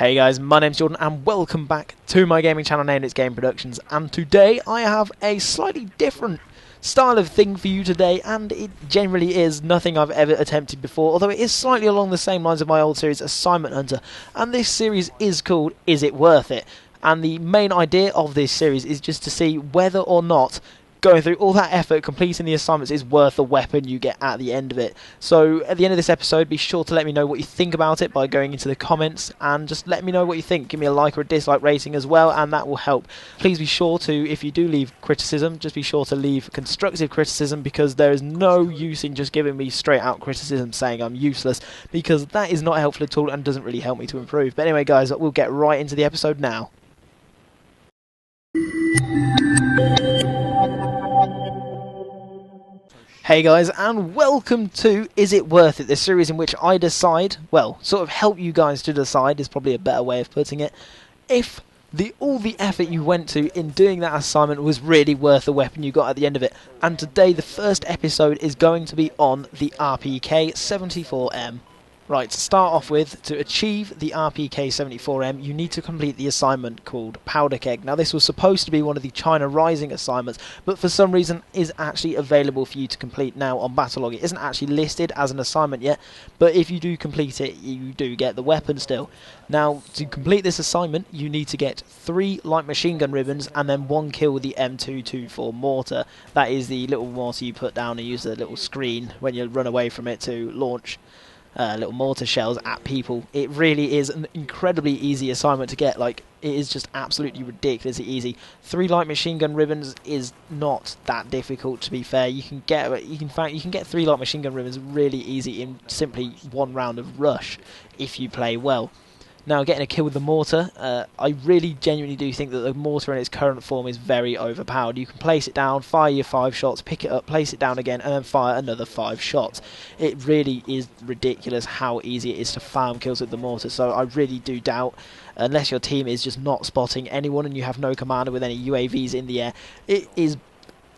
Hey guys, my name's Jordan and welcome back to my gaming channel named It's Game Productions, and today I have a slightly different style of thing for you today, and it generally is nothing I've ever attempted before, although it is slightly along the same lines of my old series Assignment Hunter, and this series is called Is It Worth It? And the main idea of this series is just to see whether or not going through all that effort, completing the assignments is worth the weapon you get at the end of it. So at the end of this episode, be sure to let me know what you think about it by going into the comments, and just let me know what you think. Give me a like or a dislike rating as well, and that will help. Please be sure to, if you do leave criticism, just be sure to leave constructive criticism, because there is no use in just giving me straight out criticism saying I'm useless, because that is not helpful at all and doesn't really help me to improve. But anyway guys, we'll get right into the episode now. Hey guys, and welcome to Is It Worth It, the series in which I decide, well, sort of help you guys to decide is probably a better way of putting it, if all the effort you went to in doing that assignment was really worth the weapon you got at the end of it. And today the first episode is going to be on the RPK-74M. Right, to start off with, to achieve the RPK-74M, you need to complete the assignment called Powder Keg. Now, this was supposed to be one of the China Rising assignments, but for some reason is actually available for you to complete now on Battlelog. It isn't actually listed as an assignment yet, but if you do complete it, you do get the weapon still. Now, to complete this assignment, you need to get 3 light machine gun ribbons and then 1 kill with the M224 mortar. That is the little mortar you put down and use the little screen when you run away from it to launch little mortar shells at people. It really is an incredibly easy assignment to get. Like, it is just absolutely ridiculously easy. 3 light machine gun ribbons is not that difficult, to be fair. You can get 3 light machine gun ribbons really easy in simply 1 round of rush if you play well. Now, getting a kill with the mortar, I really genuinely do think that the mortar in its current form is very overpowered. You can place it down, fire your 5 shots, pick it up, place it down again, and then fire another 5 shots. It really is ridiculous how easy it is to farm kills with the mortar, so I really do doubt, unless your team is just not spotting anyone and you have no commander with any UAVs in the air, it is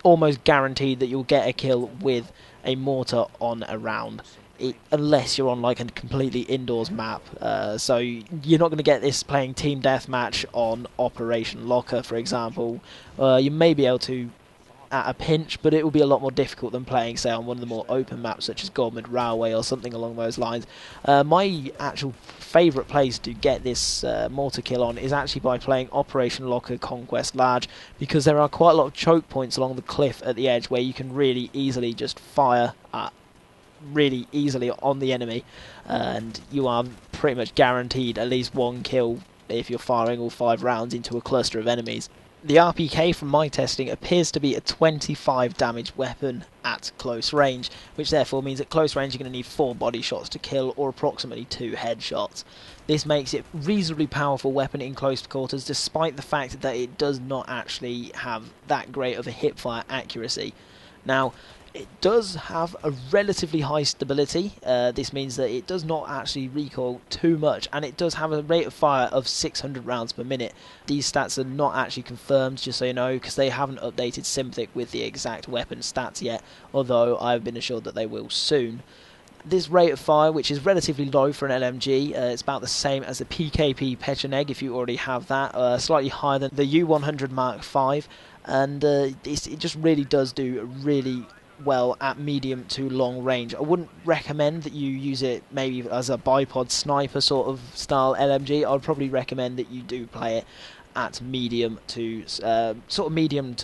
almost guaranteed that you'll get a kill with a mortar on a round. Unless you're on like a completely indoors map, so you're not going to get this playing team deathmatch on Operation Locker, for example. You may be able to at a pinch, but it will be a lot more difficult than playing, say, on one of the more open maps such as Gormid Railway or something along those lines. My actual favourite place to get this mortar kill on is actually by playing Operation Locker Conquest Large, because there are quite a lot of choke points along the cliff at the edge where you can really easily just fire at really easily on the enemy, and you are pretty much guaranteed at least 1 kill if you're firing all 5 rounds into a cluster of enemies. The RPK, from my testing, appears to be a 25 damage weapon at close range, which therefore means at close range you're going to need 4 body shots to kill, or approximately 2 headshots. This makes it a reasonably powerful weapon in close quarters, despite the fact that it does not actually have that great of a hipfire accuracy. Now, it does have a relatively high stability. This means that it does not actually recoil too much, and it does have a rate of fire of 600 rounds per minute. These stats are not actually confirmed, just so you know, because they haven't updated Synthic with the exact weapon stats yet, although I've been assured that they will soon. This rate of fire, which is relatively low for an LMG, it's about the same as the PKP Pecheneg if you already have that, slightly higher than the U100 Mark V, and it just really does do really well at medium to long range. I wouldn't recommend that you use it maybe as a bipod sniper sort of style LMG. I would probably recommend that you do play it at medium to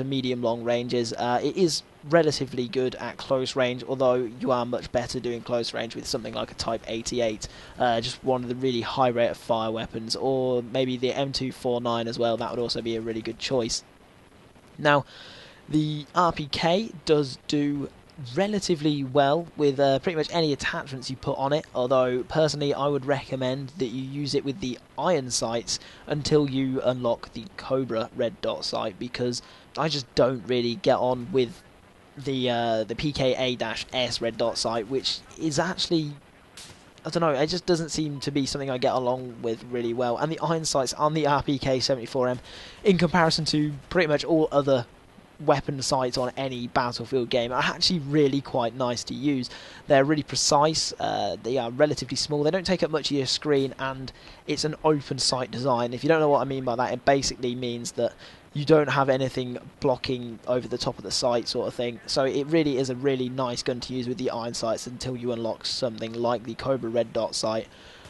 medium long ranges. It is relatively good at close range, although you are much better doing close range with something like a Type 88, just one of the really high rate of fire weapons, or maybe the M249 as well. That would also be a really good choice. Now, the RPK does do relatively well with pretty much any attachments you put on it, although personally I would recommend that you use it with the iron sights until you unlock the Cobra red dot sight, because I just don't really get on with the PKA-S red dot sight, which is actually, I don't know, it just doesn't seem to be something I get along with really well. And the iron sights on the RPK-74M, in comparison to pretty much all other weapon sights on any Battlefield game are actually really quite nice to use. They're really precise, they are relatively small, they don't take up much of your screen, and it's an open sight design. If you don't know what I mean by that, it basically means that you don't have anything blocking over the top of the sight sort of thing. So it really is a really nice gun to use with the iron sights until you unlock something like the Cobra red dot sight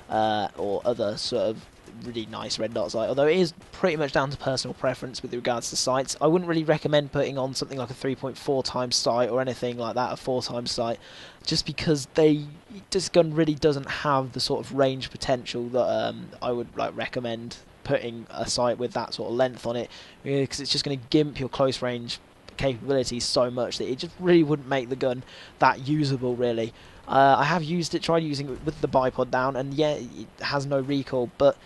or other sort of really nice red dot sight, although it is pretty much down to personal preference with regards to sights. I wouldn't really recommend putting on something like a 3.4 times sight or anything like that, a 4 times sight, just because this gun really doesn't have the sort of range potential that I would recommend putting a sight with that sort of length on it, because it's just going to gimp your close range capabilities so much that it just really wouldn't make the gun that usable, really. I have tried using it with the bipod down, and yeah, it has no recoil, but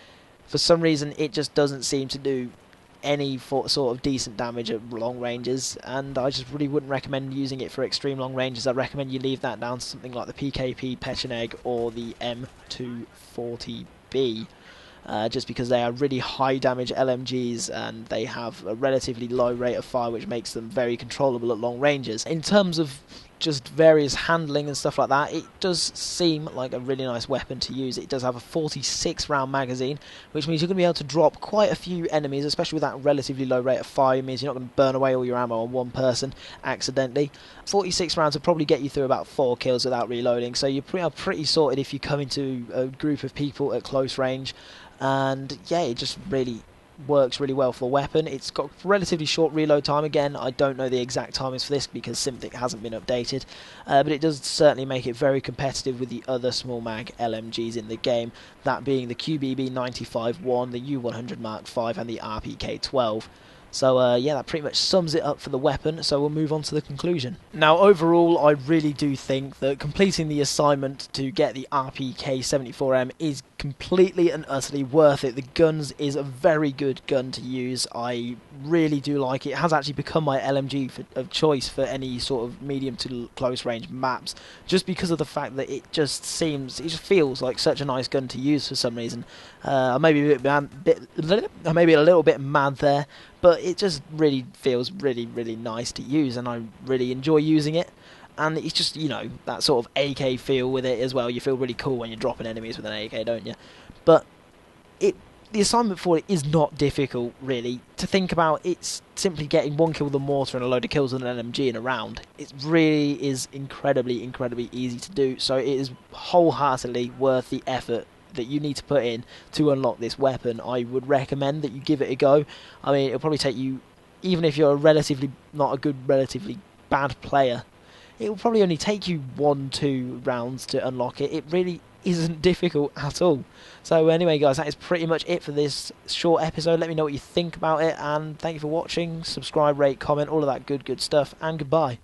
for some reason it just doesn't seem to do any sort of decent damage at long ranges, and I just really wouldn't recommend using it for extreme long ranges. I recommend you leave that down to something like the PKP Pecheneg or the M240B. Just because they are really high damage LMGs and they have a relatively low rate of fire, which makes them very controllable at long ranges. In terms of just various handling and stuff like that, it does seem like a really nice weapon to use. It does have a 46 round magazine, which means you're going to be able to drop quite a few enemies, especially with that relatively low rate of fire. It means you're not going to burn away all your ammo on one person accidentally. 46 rounds will probably get you through about 4 kills without reloading, so you're pretty sorted if you come into a group of people at close range. And yeah, it just really works really well for a weapon. It's got relatively short reload time. Again, I don't know the exact timings for this because Simthic hasn't been updated, but it does certainly make it very competitive with the other small mag LMGs in the game, that being the QBB-95-1, the U-100 Mark V and the RPK-12. So yeah, that pretty much sums it up for the weapon, so we'll move on to the conclusion. Now overall, I really do think that completing the assignment to get the RPK-74M is completely and utterly worth it. The guns is a very good gun to use. I really do like it. It has actually become my LMG of choice for any sort of medium to close range maps, just because of the fact that it just feels like such a nice gun to use for some reason. I may be a little bit mad there, but it just really feels really nice to use, and I really enjoy using it. And it's just, you know, that sort of AK feel with it as well. You feel really cool when you're dropping enemies with an AK, don't you? But the assignment for it is not difficult, really. To think about, it's simply getting 1 kill with a mortar and a load of kills with an LMG in a round. It really is incredibly easy to do, so it is wholeheartedly worth the effort that you need to put in to unlock this weapon. I would recommend that you give it a go. I mean, it'll probably take you, even if you're a relatively bad player, it will probably only take you 1-2 rounds to unlock it. It really isn't difficult at all. So anyway guys, that is pretty much it for this short episode. Let me know what you think about it, and thank you for watching. Subscribe, rate, comment, all of that good stuff, and goodbye.